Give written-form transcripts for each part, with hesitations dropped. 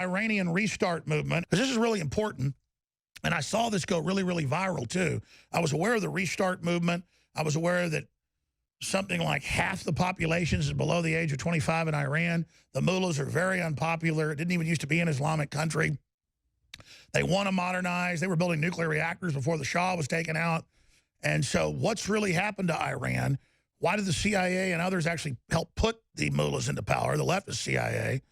Iranian restart movement, because this is really important. And I saw this go really, really viral, too. I was aware of the restart movement. I was aware that something like half the population is below the age of 25 in Iran. The mullahs are very unpopular. It didn't even used to be an Islamic country. They want to modernize. They were building nuclear reactors before the Shah was taken out. And so what's really happened to Iran? Why did the CIA and others actually help put the mullahs into power, the leftist CIA?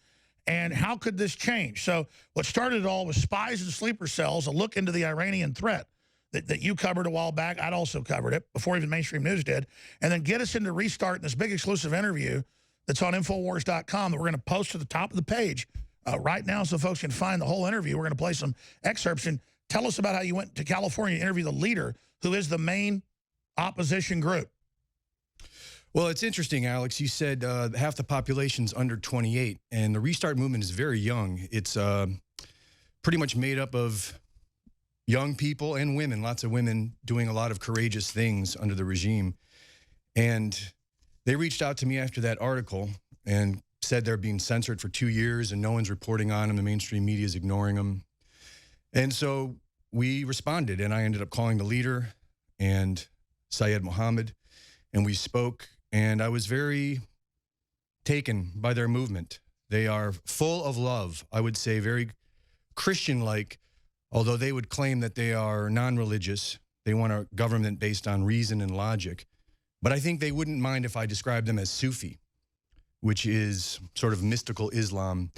And how could this change? So what started it all was Spies and Sleeper Cells, a look into the Iranian threat that you covered a while back. I'd also covered it before even mainstream news did. And then get us into Restart in this big exclusive interview that's on Infowars.com that we're going to post to the top of the page right now so folks can find the whole interview. We're going to play some excerpts. And tell us about how you went to California to interview the leader, who is the main opposition group. Well, it's interesting, Alex. You said half the population's under 28, and the Restart movement is very young. It's pretty much made up of young people and women, lots of women doing a lot of courageous things under the regime. And they reached out to me after that article and said they're being censored for 2 years and no one's reporting on them. The mainstream media is ignoring them. And so we responded, and I ended up calling the leader and Syed Mohammed, and we spoke. And I was very taken by their movement. They are full of love, I would say, very Christian-like, although they would claim that they are non-religious. They want a government based on reason and logic. But I think they wouldn't mind if I described them as Sufi, which is sort of mystical Islam,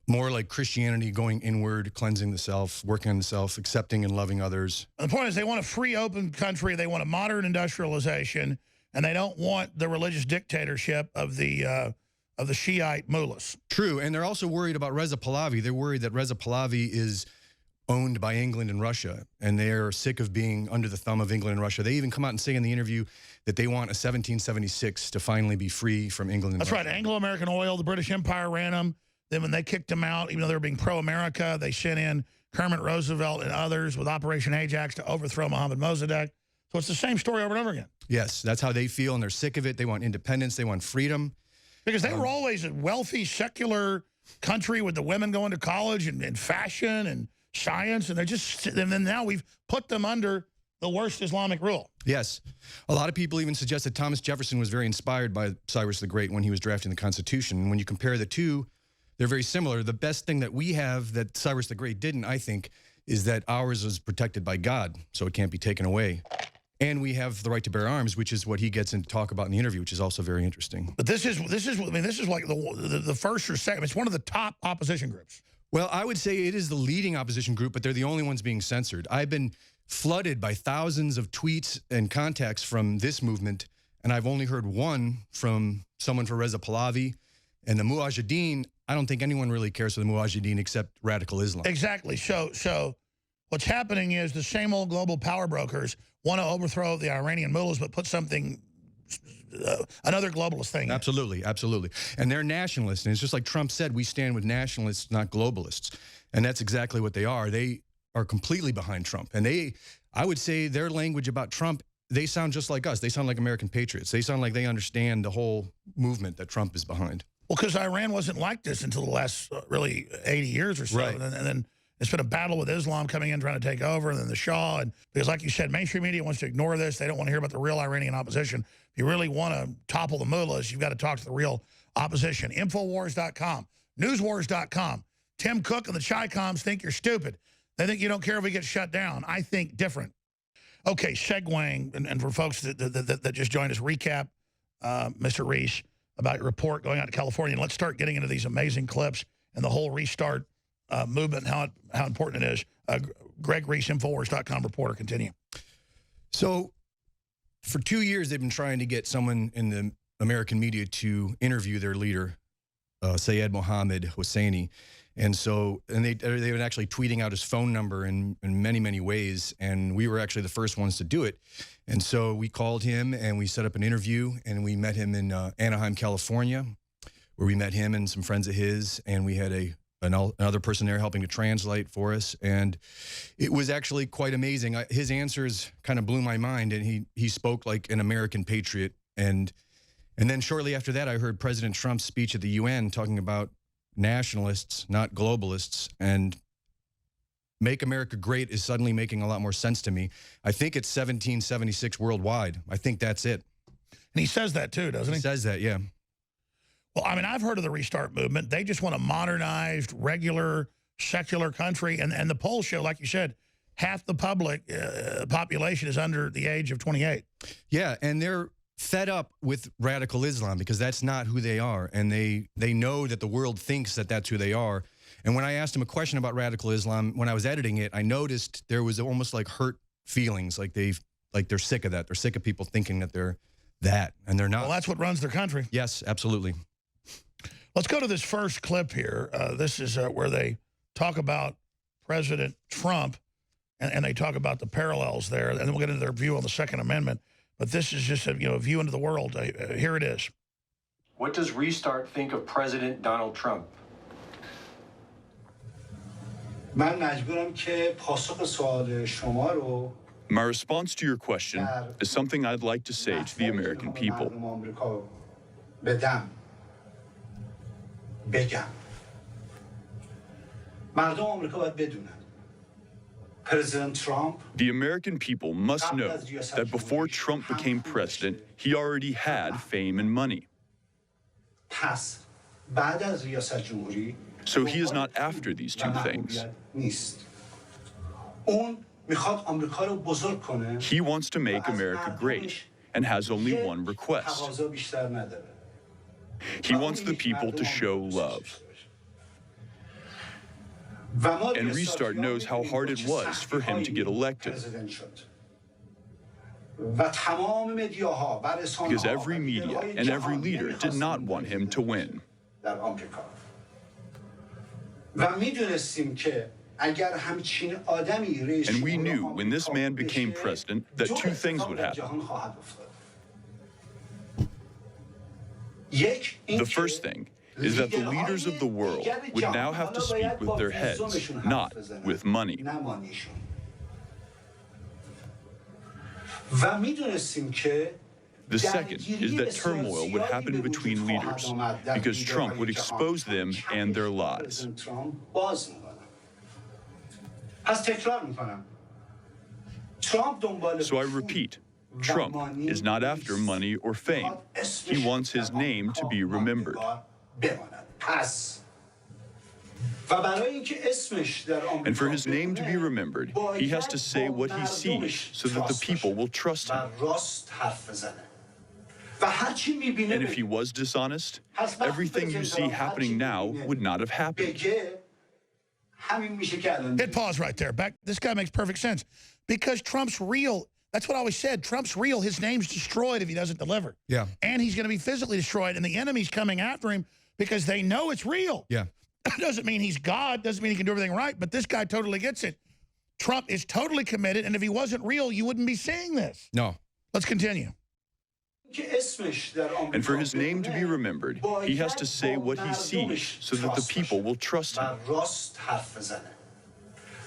more like Christianity, going inward, cleansing the self, working on the self, accepting and loving others. The point is they want a free, open country. They want a modern industrialization. And they don't want the religious dictatorship of the Shiite mullahs. True, and they're also worried about Reza Pahlavi. They're worried that Reza Pahlavi is owned by England and Russia, and they're sick of being under the thumb of England and Russia. They even come out and say in the interview that they want a 1776 to finally be free from England and Russia. That's right, Anglo-American oil, the British Empire ran them. Then when they kicked them out, even though they were being pro-America, they sent in Kermit Roosevelt and others with Operation Ajax to overthrow Mohammad Mossadegh. So it's the same story over and over again. Yes, that's how they feel, and they're sick of it. They want independence. They want freedom. Because they were always a wealthy, secular country with the women going to college and fashion and science, and then now we've put them under the worst Islamic rule. Yes. A lot of people even suggest that Thomas Jefferson was very inspired by Cyrus the Great when he was drafting the Constitution. And when you compare the two, they're very similar. The best thing that we have that Cyrus the Great didn't, I think, is that ours was protected by God, so it can't be taken away. And we have the right to bear arms, which is what he gets into talk about in the interview, which is also very interesting. But this is like the first or second. It's one of the top opposition groups. Well, I would say it is the leading opposition group, but they're the only ones being censored. I've been flooded by thousands of tweets and contacts from this movement, and I've only heard one from someone for Reza Pahlavi. And the Mujahideen, I don't think anyone really cares for the Mujahideen except radical Islam. Exactly. So what's happening is the same old global power brokers want to overthrow the Iranian mullahs, but put something, another globalist thing. Absolutely, absolutely. And they're nationalists. And it's just like Trump said, we stand with nationalists, not globalists. And that's exactly what they are. They are completely behind Trump. And I would say their language about Trump, they sound just like us. They sound like American patriots. They sound like they understand the whole movement that Trump is behind. Well, because Iran wasn't like this until the last really 80 years or so. Right. And then it's been a battle with Islam coming in, trying to take over, and then the Shah. And because like you said, mainstream media wants to ignore this. They don't want to hear about the real Iranian opposition. If you really want to topple the mullahs, you've got to talk to the real opposition. Infowars.com, newswars.com. Tim Cook and the Chi-Coms think you're stupid. They think you don't care if we get shut down. I think different. Okay, segueing, and for folks that just joined us, recap, Mr. Reese, about your report going out to California. And let's start getting into these amazing clips and the whole restart movement and how important it is. Greg Reese, Infowars.com reporter. Continue. So for 2 years, they've been trying to get someone in the American media to interview their leader, Syed Mohammed Hosseini. And they've been actually tweeting out his phone number in many, many ways. And we were actually the first ones to do it. And so we called him and we set up an interview, and we met him in Anaheim, California, where we met him and some friends of his. And we had another person there helping to translate for us. And it was actually quite amazing. His answers kind of blew my mind, and he spoke like an American patriot. And then shortly after that, I heard President Trump's speech at the UN talking about nationalists, not globalists, and Make America Great is suddenly making a lot more sense to me. I think it's 1776 worldwide. I think that's it. And he says that too, doesn't he? He says that, yeah. Well, I mean, I've heard of the restart movement. They just want a modernized, regular, secular country. And the polls show, like you said, half the population is under the age of 28. Yeah, and they're fed up with radical Islam because that's not who they are. And they know that the world thinks that that's who they are. And when I asked him a question about radical Islam, when I was editing it, I noticed there was almost like hurt feelings, like they're sick of that. They're sick of people thinking that they're that, and they're not. Well, that's what runs their country. Yes, absolutely. Let's go to this first clip here. This is where they talk about President Trump, and they talk about the parallels there, and then we'll get into their view on the Second Amendment. But this is just a view into the world. Here it is. What does Restart think of President Donald Trump? من مجبورم که پاسخ سوال شما رو My response to your question is something I'd like to say to the American people. مردم آمریکا بدم بگم مردم آمریکا باید بدونن President Trump The American people must know that before Trump became president, he already had fame and money. پس بعد از ریاست جمهوری So he is not after these two things. نیست اون میخواد آمریکا رو بزرگ کنه He wants to make America great and has only one request. تقاضا بیشتر نداره He wants the people to show love. And Restart knows how hard it was for him to get elected. Because every media and every leader did not want him to win. And we knew when this man became president that two things would happen. The first thing is that the leaders of the world would now have to speak with their heads, not with money. The second is that turmoil would happen between leaders because Trump would expose them and their lies. So I repeat, Trump is not after money or fame. He wants his name to be remembered. And for his name to be remembered, he has to say what he sees so that the people will trust him. And if he was dishonest, everything you see happening now would not have happened. Hit pause right there. This guy makes perfect sense. Because Trump's real. That's what I always said. Trump's real. His name's destroyed if he doesn't deliver. Yeah. And he's going to be physically destroyed. And the enemy's coming after him because they know it's real. Yeah. Doesn't mean he's God. Doesn't mean he can do everything right. But this guy totally gets it. Trump is totally committed. And if he wasn't real, you wouldn't be seeing this. No. Let's continue. And for his name to be remembered, he has to say what he sees so that the people will trust him.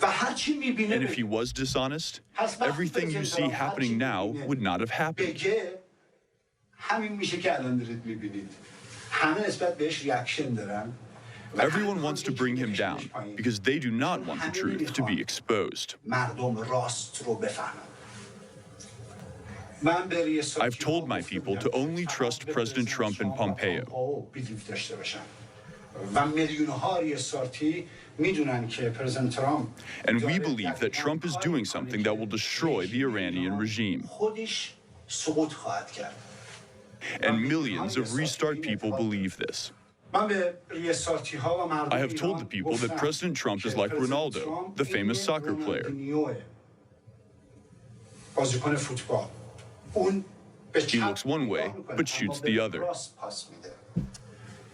And if he was dishonest, everything you see happening now would not have happened. Everyone wants to bring him down because they do not want the truth to be exposed. I've told my people to only trust President Trump and Pompeo. And we believe that Trump is doing something that will destroy the Iranian regime. And millions of Restart people believe this. I have told the people that President Trump is like Ronaldo, the famous soccer player. He looks one way, but shoots the other.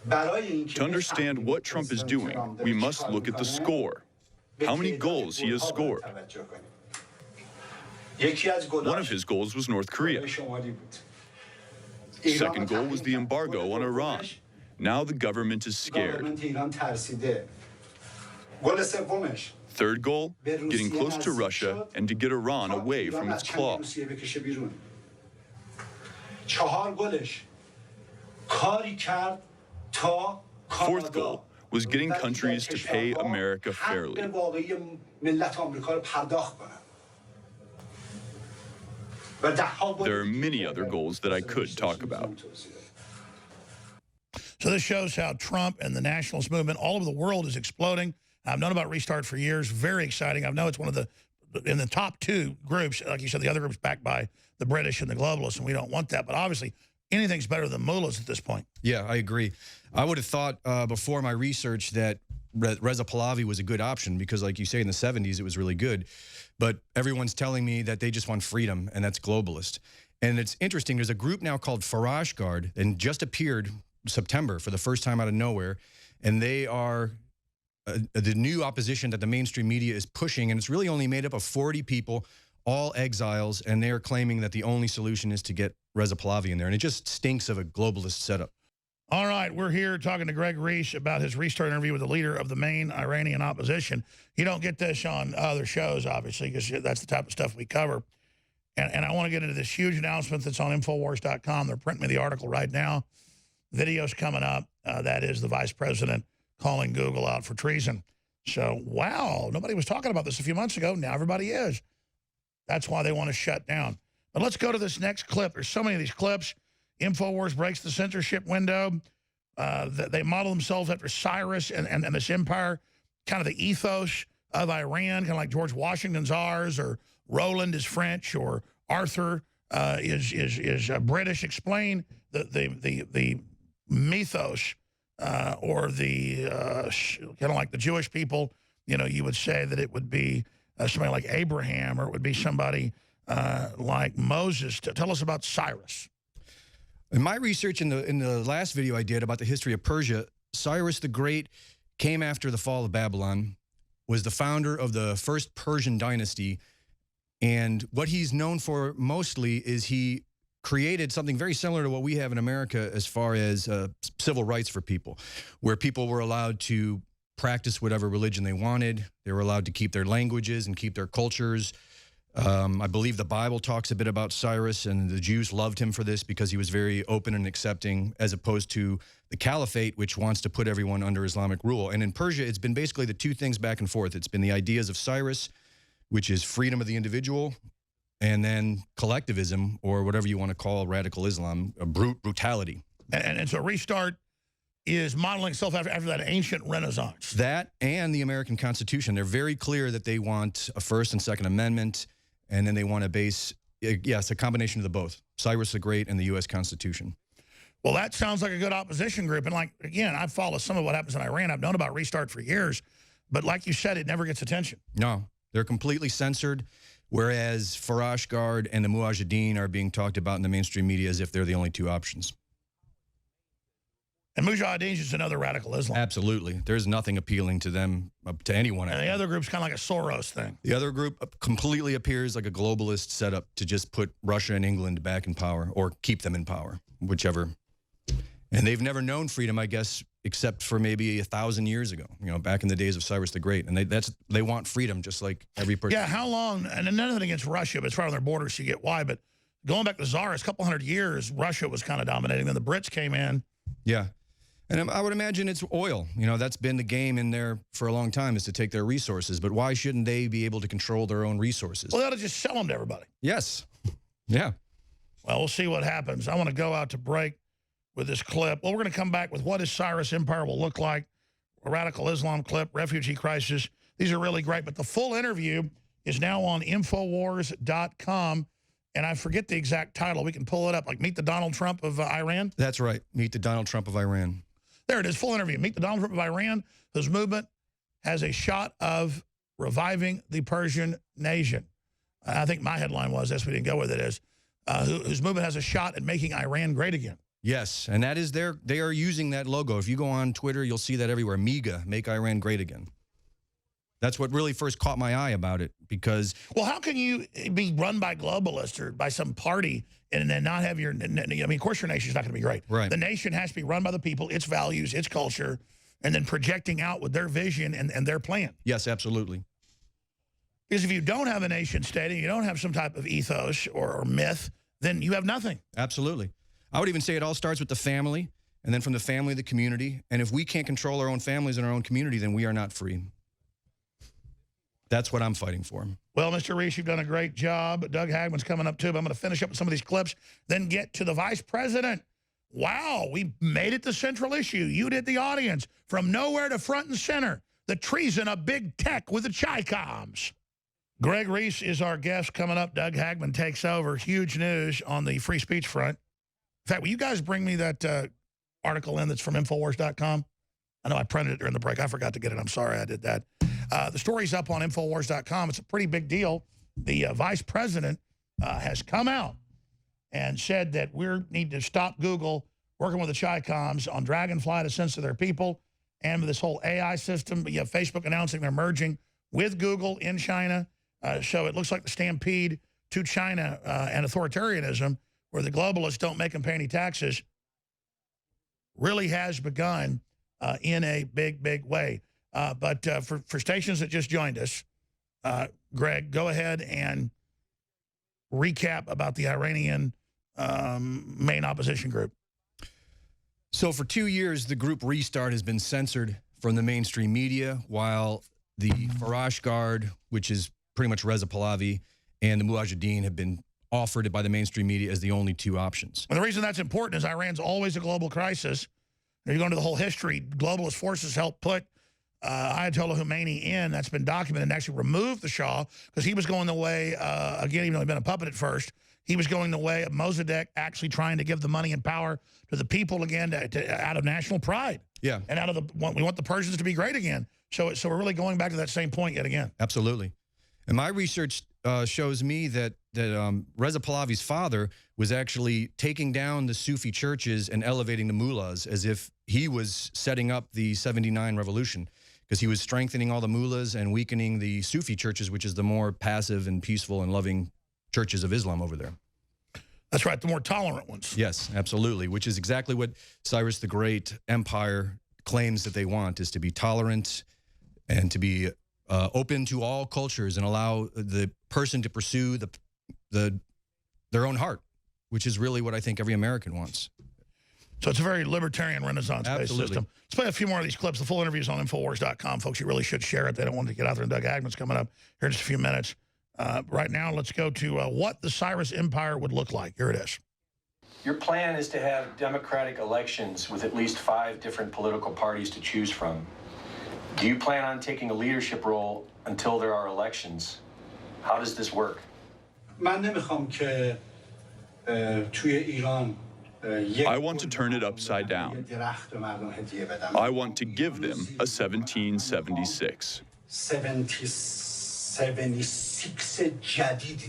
To understand what Trump is doing, we must look at the score. How many goals he has scored. One of his goals was North Korea. Second goal was the embargo on Iran. Now the government is scared. Third goal, getting close to Russia and to get Iran away from its claws. Fourth goal was getting countries to pay America fairly. There are many other goals that I could talk about. So this shows how Trump and the nationalist movement all over the world is exploding. I've known about Restart for years. Very exciting. I know it's one of in the top two groups. Like you said, the other group's backed by the British and the globalists, and we don't want that. But obviously, anything's better than mullahs at this point. Yeah, I agree. I would have thought before my research that Reza Pahlavi was a good option because, like you say, in the 70s, it was really good. But everyone's telling me that they just want freedom, and that's globalist. And it's interesting. There's a group now called Farage Guard, and just appeared September for the first time out of nowhere. And they are the new opposition that the mainstream media is pushing. And it's really only made up of 40 people, all exiles. And they are claiming that the only solution is to get Reza Pahlavi in there. And it just stinks of a globalist setup. All right, we're here talking to Greg Reese about his Restart interview with the leader of the main Iranian opposition. You don't get this on other shows, obviously, because that's the type of stuff we cover. And I want to get into this huge announcement that's on Infowars.com. They're printing me the article right now. Video's coming up. That is the vice president calling Google out for treason. So, wow, nobody was talking about this a few months ago. Now everybody is. That's why they want to shut down. But let's go to this next clip. There's so many of these clips. Infowars breaks the censorship window. They model themselves after Cyrus and this empire, kind of the ethos of Iran, kind of like George Washington's ours, or Roland is French, or Arthur is British. Explain the mythos or the kind of like the Jewish people. You know, you would say that it would be somebody like Abraham, or it would be somebody like Moses. Tell us about Cyrus. In my research in the last video I did about the history of Persia, Cyrus the Great came after the fall of Babylon, was the founder of the first Persian dynasty, and what he's known for mostly is he created something very similar to what we have in America as far as civil rights for people, where people were allowed to practice whatever religion they wanted. They were allowed to keep their languages and keep their cultures. I believe the Bible talks a bit about Cyrus, and the Jews loved him for this because he was very open and accepting, as opposed to the Caliphate, which wants to put everyone under Islamic rule. And in Persia, it's been basically the two things back and forth. It's been the ideas of Cyrus, which is freedom of the individual, and then collectivism, or whatever you want to call radical Islam, brutality. And so Restart is modeling itself after that ancient Renaissance. That and the American Constitution. They're very clear that they want a First and Second Amendment, and then they want to base, yes, a combination of the both, Cyrus the Great and the U.S. Constitution. Well, that sounds like a good opposition group. And like, again, I follow some of what happens in Iran. I've known about Restart for years. But like you said, it never gets attention. No, they're completely censored, whereas Farage Guard and the Mujahideen are being talked about in the mainstream media as if they're the only two options. And Mujahideen is just another radical Islam. Absolutely. There's nothing appealing to them, to anyone. And the other group's kind of like a Soros thing. The other group completely appears like a globalist setup to just put Russia and England back in power, or keep them in power, whichever. And they've never known freedom, I guess, except for maybe 1,000 years ago, you know, back in the days of Cyrus the Great. And they want freedom just like every person. Yeah, how long, and nothing against Russia, but it's right on their borders, so you get why. But going back to Tsarist, a couple hundred years, Russia was kind of dominating. Then the Brits came in. Yeah. And I would imagine it's oil. You know, that's been the game in there for a long time, is to take their resources. But why shouldn't they be able to control their own resources? Well, they ought to just sell them to everybody. Yes. Yeah. Well, we'll see what happens. I want to go out to break with this clip. Well, we're going to come back with what his Cyrus Empire will look like, a radical Islam clip, refugee crisis. These are really great. But the full interview is now on Infowars.com. And I forget the exact title. We can pull it up, like Meet the Donald Trump of Iran. That's right. Meet the Donald Trump of Iran. There it is, full interview. Meet the Donald Trump of Iran, whose movement has a shot of reviving the Persian nation. I think my headline was, as we didn't go with it, is whose movement has a shot at making Iran great again. Yes, and that is they are using that logo. If you go on Twitter, you'll see that everywhere. MEGA, make Iran great again. That's what really first caught my eye about it, because... Well, how can you be run by globalists or by some party and then not have your... I mean, of course your nation's not going to be great. Right. The nation has to be run by the people, its values, its culture, and then projecting out with their vision and their plan. Yes, absolutely. Because if you don't have a nation state and you don't have some type of ethos or myth, then you have nothing. Absolutely. I would even say it all starts with the family. and then from the family, the community. And if we can't control our own families and our own community, then we are not free. That's what I'm fighting for. Well, Mr. Reese, you've done a great job. Doug Hagman's coming up, too, but I'm going to finish up with some of these clips, then get to the vice president. Wow, we made it the central issue. You did the audience. From nowhere to front and center. The treason of big tech with the Chi-Coms. Greg Reese is our guest coming up. Doug Hagman takes over. Huge news on the free speech front. In fact, will you guys bring me that article in that's from Infowars.com? I know I printed it during the break. I forgot to get it. I'm sorry I did that. The story's up on Infowars.com. It's a pretty big deal. The vice president has come out and said that we need to stop Google working with the Chi-Coms on Dragonfly to censor their people and with this whole AI system. But you have Facebook announcing they're merging with Google in China. So it looks like the stampede to China and authoritarianism, where the globalists don't make them pay any taxes, really has begun in a big, big way. But for stations that just joined us, Greg, go ahead and recap about the Iranian main opposition group. So for 2 years, the group Restart has been censored from the mainstream media, while the Farash Guard, which is pretty much Reza Pahlavi, and the Mujahideen have been offered by the mainstream media as the only two options. And the reason that's important is Iran's always a global crisis. If you go into the whole history, globalist forces helped put Ayatollah Khomeini in. That's been documented, and actually removed the Shah, because he was going the way, again, even though he'd been a puppet at first, he was going the way of Mossadegh, actually trying to give the money and power to the people again, out of national pride. Yeah. And out of we want the Persians to be great again. So we're really going back to that same point yet again. Absolutely. And my research shows me that Reza Pahlavi's father was actually taking down the Sufi churches and elevating the mullahs as if he was setting up the 79 revolution, because he was strengthening all the mullahs and weakening the Sufi churches, which is the more passive and peaceful and loving churches of Islam over there. That's right, the more tolerant ones. Yes, absolutely, which is exactly what Cyrus the Great Empire claims that they want, is to be tolerant and to be open to all cultures and allow the person to pursue their own heart, which is really what I think every American wants. So it's a very libertarian Renaissance-based system. Let's play a few more of these clips. The full interview is on Infowars.com. Folks, you really should share it. They don't want to get out there. And Doug Hagman's coming up here in just a few minutes. Right now, let's go to what the Cyrus Empire would look like. Here it is. Your plan is to have democratic elections with at least 5 different political parties to choose from. Do you plan on taking a leadership role until there are elections? How does this work? I want to turn it upside down. I want to give them a 1776. 76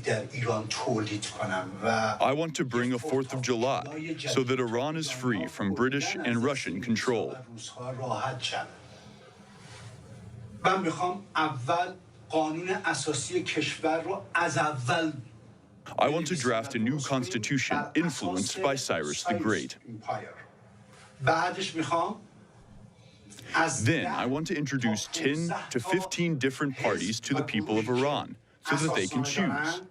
در ایران تولید کنم و I want to bring a 4th of July so that Iran is free from British and Russian control. من میخوام اول قانون اساسی کشور رو از اول I want to draft a new constitution influenced by Cyrus the Great. بعدش میخوام Then I want to introduce 10 to 15 different parties to the people of Iran so that they can choose.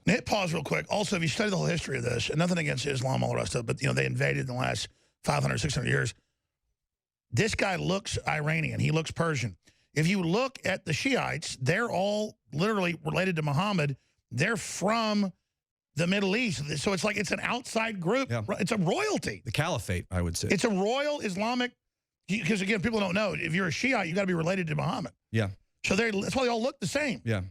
Hit pause real quick. Also, if you study the whole history of this, and nothing against Islam, all the rest of it, but they invaded in the last 500, 600 years. This guy looks Iranian. He looks Persian. If you look at the Shiites, they're all literally related to Muhammad. They're from the Middle East. So it's like it's an outside group. Yeah. It's a royalty. The caliphate, I would say. It's a royal Islamic, because again, people don't know. If you're a Shiite, you got to be related to Muhammad. Yeah. So that's why they all look the same. Yeah.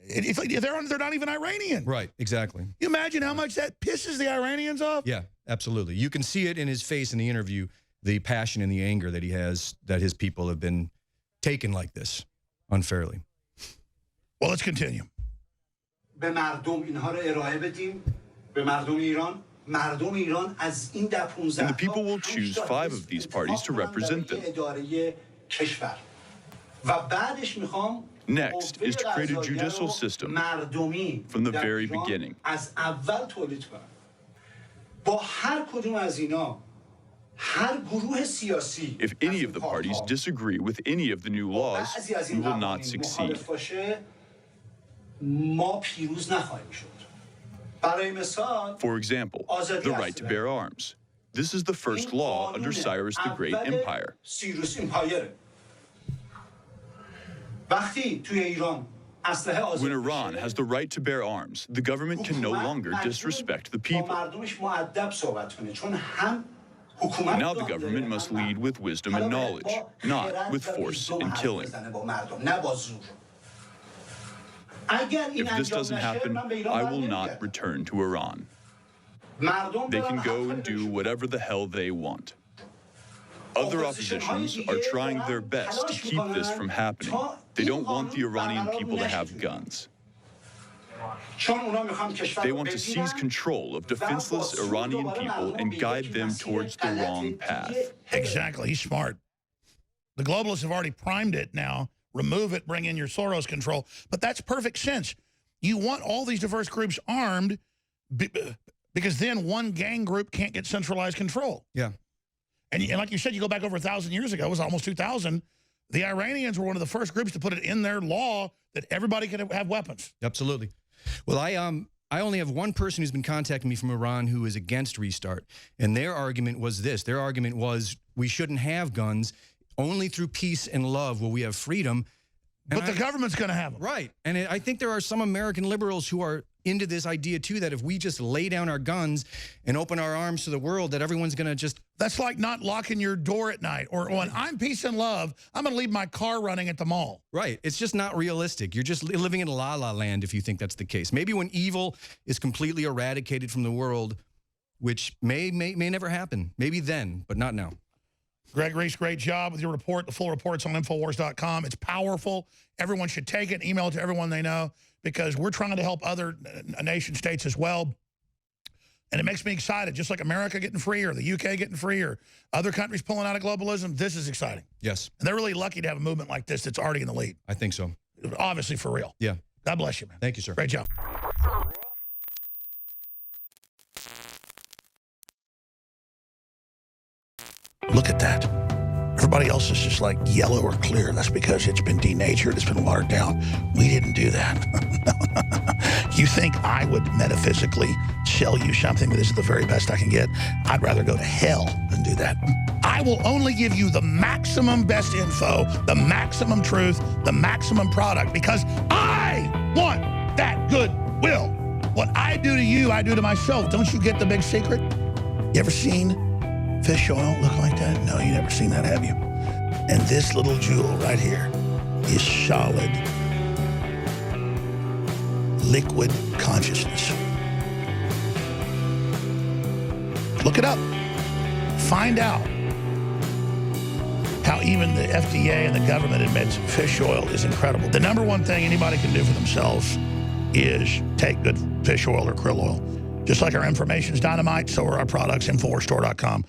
It's like they're not even Iranian. Right, exactly. You imagine how much that pisses the Iranians off? Yeah, absolutely. You can see it in his face in the interview, the passion and the anger that he has, that his people have been taken like this unfairly. Well, let's continue. به مردم اینها رو ارائه بدیم به مردم ایران مردم ایران از این در 15 And the people will choose 5 of these parties to represent them. اداره کشور و بعدش میخوام Next is to create a judicial system from the very beginning. از اول تولید کنم با هر کدوم از اینا هر گروه سیاسی If any of the parties disagree with any of the new laws, we will not succeed. ما پیروز نخواهیم شد For example, the right to bear arms. This is the first law under Cyrus the Great Empire. When Iran has the right to bear arms, the government can no longer disrespect the people. Now the government must lead with wisdom and knowledge, not with force and killing. If this doesn't happen, I will not return to Iran. They can go and do whatever the hell they want. Other oppositions are trying their best to keep this from happening. They don't want the Iranian people to have guns. They want to seize control of defenseless Iranian people and guide them towards the wrong path. Exactly. He's smart. The globalists have already primed it now. Remove it, bring in your Soros control. But that's perfect sense. You want all these diverse groups armed because then one gang group can't get centralized control. Yeah. And like you said, you go back over 1,000 years ago, it was almost 2,000. The Iranians were one of the first groups to put it in their law that everybody could have weapons. Absolutely. Well, I only have one person who's been contacting me from Iran who is against restart. And their argument was this. Their argument was we shouldn't have guns. Only through peace and love will we have freedom. But the government's going to have them. Right. And I think there are some American liberals who are into this idea, too, that if we just lay down our guns and open our arms to the world, that everyone's going to just... That's like not locking your door at night. Or when I'm peace and love, I'm going to leave my car running at the mall. Right. It's just not realistic. You're just living in la-la land if you think that's the case. Maybe when evil is completely eradicated from the world, which may never happen. Maybe then, but not now. Greg Reese, great job with your report. The full report's on Infowars.com. It's powerful. Everyone should take it and email it to everyone they know because we're trying to help other nation states as well. And it makes me excited. Just like America getting free or the UK getting free or other countries pulling out of globalism, this is exciting. Yes. And they're really lucky to have a movement like this that's already in the lead. I think so. Obviously for real. Yeah. God bless you, man. Thank you, sir. Great job. Look at that. Everybody else is just like yellow or clear. That's because it's been denatured. It's been watered down. We didn't do that. You think I would metaphysically sell you something that this is the very best I can get? I'd rather go to hell than do that. I will only give you the maximum best info, the maximum truth, the maximum product because I want that goodwill. What I do to you, I do to myself. Don't you get the big secret? You ever seen fish oil look like that? No, you never seen that, have you? And this little jewel right here is solid, liquid consciousness. Look it up. Find out how even the FDA and the government admits fish oil is incredible. The number one thing anybody can do for themselves is take good fish oil or krill oil. Just like our information is dynamite, so are our products, InfoWarsStore.com.